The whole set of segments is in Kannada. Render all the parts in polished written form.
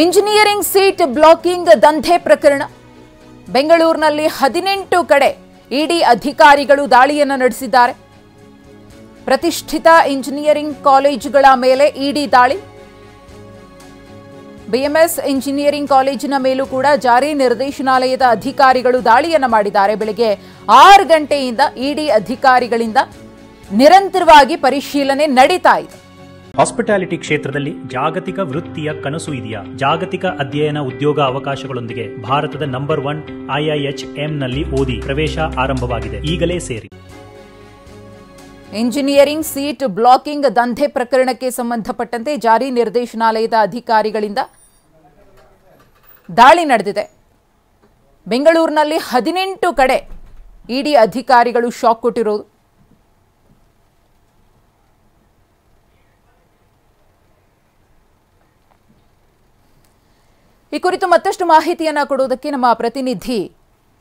ಇಂಜಿನಿಯರಿಂಗ್ ಸೀಟ್ ಬ್ಲಾಕಿಂಗ್ ದಂಧೆ ಪ್ರಕರಣ ಬೆಂಗಳೂರಿನಲ್ಲಿ 18 ಕಡೆ ಇಡಿ ಅಧಿಕಾರಿಗಳು ದಾಳಿಯನ್ನು ನಡೆಸಿದ್ದಾರೆ. ಪ್ರತಿಷ್ಠಿತ ಇಂಜಿನಿಯರಿಂಗ್ ಕಾಲೇಜುಗಳ ಮೇಲೆ ಇಡಿ ದಾಳಿ. ಬಿಎಂಎಸ್ ಇಂಜಿನಿಯರಿಂಗ್ ಕಾಲೇಜಿನ ಮೇಲೂ ಕೂಡ ಜಾರಿ ನಿರ್ದೇಶನಾಲಯದ ಅಧಿಕಾರಿಗಳು ದಾಳಿಯನ್ನು ಮಾಡಿದ್ದಾರೆ. ಬೆಳಗ್ಗೆ 6 ಗಂಟೆಯಿಂದ ಇಡಿ ಅಧಿಕಾರಿಗಳಿಂದ ನಿರಂತರವಾಗಿ ಪರಿಶೀಲನೆ ನಡೀತಾ ಇದೆ. ಹಾಸ್ಪಿಟಾಲಿಟಿ ಕ್ಷೇತ್ರದಲ್ಲಿ ಜಾಗತಿಕ ವೃತ್ತಿಯ ಕನಸು ಇದೆಯಾ? ಜಾಗತಿಕ ಅಧ್ಯಯನ ಉದ್ಯೋಗ ಅವಕಾಶಗಳೊಂದಿಗೆ ಭಾರತದ ನಂಬರ್ 1 IIHM ನಲ್ಲಿ ಓದಿ ಪ್ರವೇಶ ಆರಂಭವಾಗಿದೆ. ಈಗಲೇ ಸೇರಿ. ಇಂಜಿನಿಯರಿಂಗ್ ಸೀಟ್ ಬ್ಲಾಕಿಂಗ್ ದಂಧೆ ಪ್ರಕರಣಕ್ಕೆ ಸಂಬಂಧಪಟ್ಟಂತೆ ಜಾರಿ ನಿರ್ದೇಶನಾಲಯದ ಅಧಿಕಾರಿಗಳಿಂದ ದಾಳಿ ನಡೆದಿದೆ. ಬೆಂಗಳೂರಿನಲ್ಲಿ 18 ಕಡೆ ಇಡಿ ಅಧಿಕಾರಿಗಳು ಶಾಕ್ ಕೊಟ್ಟಿರೋದು. ಈ ಕುರಿತು ಮತ್ತಷ್ಟು ಮಾಹಿತಿಯನ್ನು ಕೊಡುವುದಕ್ಕೆ ನಮ್ಮ ಪ್ರತಿನಿಧಿ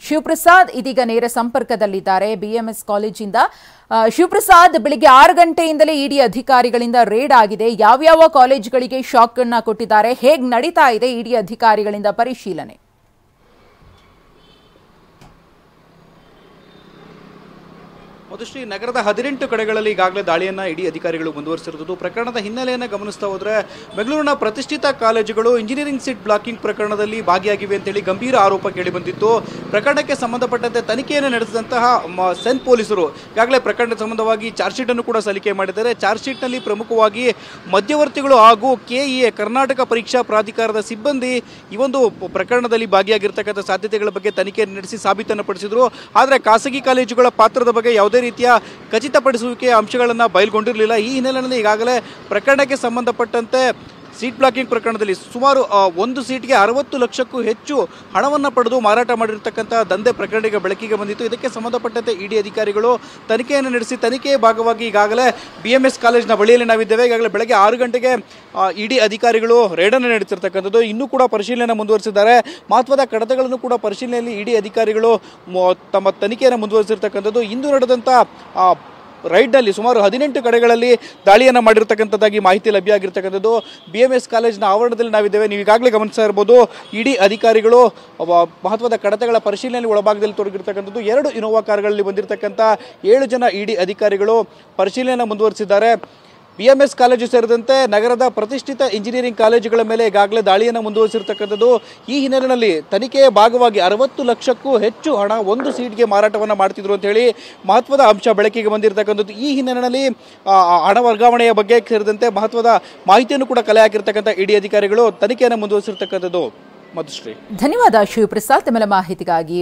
ಶಿವಪ್ರಸಾದ್ ಇದೀಗ ನೇರ ಸಂಪರ್ಕದಲ್ಲಿದ್ದಾರೆ ಬಿಎಂಎಸ್ ಕಾಲೇಜಿಂದ. ಶಿವಪ್ರಸಾದ್, ಬೆಳಿಗ್ಗೆ 6 ಗಂಟೆಯಿಂದಲೇ ಇಡಿ ಅಧಿಕಾರಿಗಳಿಂದ ರೇಡ್ ಆಗಿದೆ. ಯಾವ್ಯಾವ ಕಾಲೇಜುಗಳಿಗೆ ಶಾಕ್ ಅನ್ನ ಕೊಟ್ಟಿದ್ದಾರೆ? ಹೇಗೆ ನಡೀತಾ ಇದೆ ಇಡಿ ಅಧಿಕಾರಿಗಳಿಂದ ಪರಿಶೀಲನೆ? ಮಧುಶ್ರೀ, ನಗರದ 18 ಕಡೆಗಳಲ್ಲಿ ಈಗಾಗಲೇ ದಾಳಿಯನ್ನು ಇಡಿ ಅಧಿಕಾರಿಗಳು ಮುಂದುವರಿಸಿರುವುದು. ಪ್ರಕರಣದ ಹಿನ್ನೆಲೆಯನ್ನು ಗಮನಿಸ್ತಾ ಹೋದರೆ ಬೆಂಗಳೂರಿನ ಪ್ರತಿಷ್ಠಿತ ಕಾಲೇಜುಗಳು ಇಂಜಿನಿಯರಿಂಗ್ ಸೀಟ್ ಬ್ಲಾಕಿಂಗ್ ಪ್ರಕರಣದಲ್ಲಿ ಭಾಗಿಯಾಗಿವೆ ಅಂತೇಳಿ ಗಂಭೀರ ಆರೋಪ ಕೇಳಿಬಂದಿತ್ತು. ಪ್ರಕರಣಕ್ಕೆ ಸಂಬಂಧಪಟ್ಟಂತೆ ತನಿಖೆಯನ್ನು ನಡೆಸಿದಂತಹ ಸೆನ್ ಪೊಲೀಸರು ಈಗಾಗಲೇ ಪ್ರಕರಣದ ಸಂಬಂಧವಾಗಿ ಚಾರ್ಜ್ ಶೀಟ್ ಅನ್ನು ಕೂಡ ಸಲ್ಲಿಕೆ ಮಾಡಿದ್ದಾರೆ. ಚಾರ್ಜ್ ಶೀಟ್ನಲ್ಲಿ ಪ್ರಮುಖವಾಗಿ ಮಧ್ಯವರ್ತಿಗಳು ಹಾಗೂ KEA ಕರ್ನಾಟಕ ಪರೀಕ್ಷಾ ಪ್ರಾಧಿಕಾರದ ಸಿಬ್ಬಂದಿ ಈ ಒಂದು ಪ್ರಕರಣದಲ್ಲಿ ಭಾಗಿಯಾಗಿರ್ತಕ್ಕಂಥ ಸಾಧ್ಯತೆಗಳ ಬಗ್ಗೆ ತನಿಖೆಯನ್ನು ನಡೆಸಿ ಸಾಬೀತನ್ನು ಪಡಿಸಿದ್ರು. ಆದರೆ ಖಾಸಗಿ ಕಾಲೇಜುಗಳ ಪಾತ್ರದ ಬಗ್ಗೆ ಯಾವುದೇ ರೀತಿಯ ಖಚಿತಪಡಿಸುವಿಕೆ ಅಂಶಗಳನ್ನು ಬಯಲುಗೊಂಡಿರಲಿಲ್ಲ. ಈ ಹಿನ್ನೆಲೆಯಲ್ಲಿ ಈಗಾಗಲೇ ಪ್ರಕರಣಕ್ಕೆ ಸಂಬಂಧಪಟ್ಟಂತೆ ಸೀಟ್ ಬ್ಲಾಕಿಂಗ್ ಪ್ರಕರಣದಲ್ಲಿ ಸುಮಾರು 1 ಸೀಟ್ಗೆ 60 ಲಕ್ಷಕ್ಕೂ ಹೆಚ್ಚು ಹಣವನ್ನು ಪಡೆದು ಮಾರಾಟ ಮಾಡಿರ್ತಕ್ಕಂಥ ದಂಧೆ ಪ್ರಕರಣ ಬೆಳಕಿಗೆ ಬಂದಿತ್ತು. ಇದಕ್ಕೆ ಸಂಬಂಧಪಟ್ಟಂತೆ ಇಡಿ ಅಧಿಕಾರಿಗಳು ತನಿಖೆಯನ್ನು ನಡೆಸಿ ತನಿಖೆಯ ಭಾಗವಾಗಿ ಈಗಾಗಲೇ BMS ಕಾಲೇಜಿನ ಬಳಿಯಲ್ಲಿ ನಾವಿದ್ದೇವೆ. ಈಗಾಗಲೇ ಬೆಳಗ್ಗೆ 6 ಗಂಟೆಗೆ ಇಡಿ ಅಧಿಕಾರಿಗಳು ರೇಡನ್ನು ನಡೆಸಿರ್ತಕ್ಕಂಥದ್ದು. ಇನ್ನೂ ಕೂಡ ಪರಿಶೀಲನೆ ಮುಂದುವರಿಸಿದ್ದಾರೆ. ಮಹತ್ವದ ಕಡತಗಳನ್ನು ಕೂಡ ಪರಿಶೀಲನೆಯಲ್ಲಿ ಇಡಿ ಅಧಿಕಾರಿಗಳು ತಮ್ಮ ತನಿಖೆಯನ್ನು ಮುಂದುವರಿಸಿರ್ತಕ್ಕಂಥದ್ದು. ಇಂದು ನಡೆದಂಥ ರೈಡ್ನಲ್ಲಿ ಸುಮಾರು 18 ಕಡೆಗಳಲ್ಲಿ ದಾಳಿಯನ್ನು ಮಾಡಿರ್ತಕ್ಕಂಥದ್ದಾಗಿ ಮಾಹಿತಿ ಲಭ್ಯ ಆಗಿರ್ತಕ್ಕಂಥದ್ದು. BMS ಕಾಲೇಜಿನ ಆವರಣದಲ್ಲಿ ನಾವಿದ್ದೇವೆ. ನೀವು ಈಗಾಗಲೇ ಗಮನಿಸ್ತಾ ಇರ್ಬೋದು, ಇಡಿ ಅಧಿಕಾರಿಗಳು ಮಹತ್ವದ ಕಡತಗಳ ಪರಿಶೀಲನೆಯಲ್ಲಿ ಒಳಭಾಗದಲ್ಲಿ ತೊಡಗಿರ್ತಕ್ಕಂಥದ್ದು. 2 ಇನೋವಾ ಕಾರುಗಳಲ್ಲಿ ಬಂದಿರತಕ್ಕಂಥ 7 ಜನ ಇಡಿ ಅಧಿಕಾರಿಗಳು ಪರಿಶೀಲನೆ ಮುಂದುವರಿಸಿದ್ದಾರೆ. BMS ಕಾಲೇಜು ಸೇರಿದಂತೆ ನಗರದ ಪ್ರತಿಷ್ಠಿತ ಇಂಜಿನಿಯರಿಂಗ್ ಕಾಲೇಜುಗಳ ಮೇಲೆ ಈಗಾಗಲೇ ದಾಳಿಯನ್ನು ಮುಂದುವರಿಸಿರ್ತಕ್ಕಂಥದ್ದು. ಈ ಹಿನ್ನೆಲೆಯಲ್ಲಿ ತನಿಖೆಯ ಭಾಗವಾಗಿ 60 ಲಕ್ಷಕ್ಕೂ ಹೆಚ್ಚು ಹಣ 1 ಸೀಟ್ಗೆ ಮಾರಾಟವನ್ನು ಮಾಡ್ತಿದ್ರು ಅಂತ ಹೇಳಿ ಮಹತ್ವದ ಅಂಶ ಬೆಳಕಿಗೆ ಬಂದಿರತಕ್ಕಂಥದ್ದು. ಈ ಹಿನ್ನೆಲೆಯಲ್ಲಿ ಹಣ ವರ್ಗಾವಣೆಯ ಬಗ್ಗೆ ಸೇರಿದಂತೆ ಮಹತ್ವದ ಮಾಹಿತಿಯನ್ನು ಕೂಡ ಕಲೆ ಹಾಕಿರ್ತಕ್ಕಂಥ ಇಡಿ ಅಧಿಕಾರಿಗಳು ತನಿಖೆಯನ್ನು ಮುಂದುವರಿಸಿರ್ತಕ್ಕಂಥದ್ದು. ಮಧುಶ್ರೀ, ಧನ್ಯವಾದ ಶಿವಪ್ರಸಾದ್ ತಮ್ಮ ಮಾಹಿತಿಗಾಗಿ.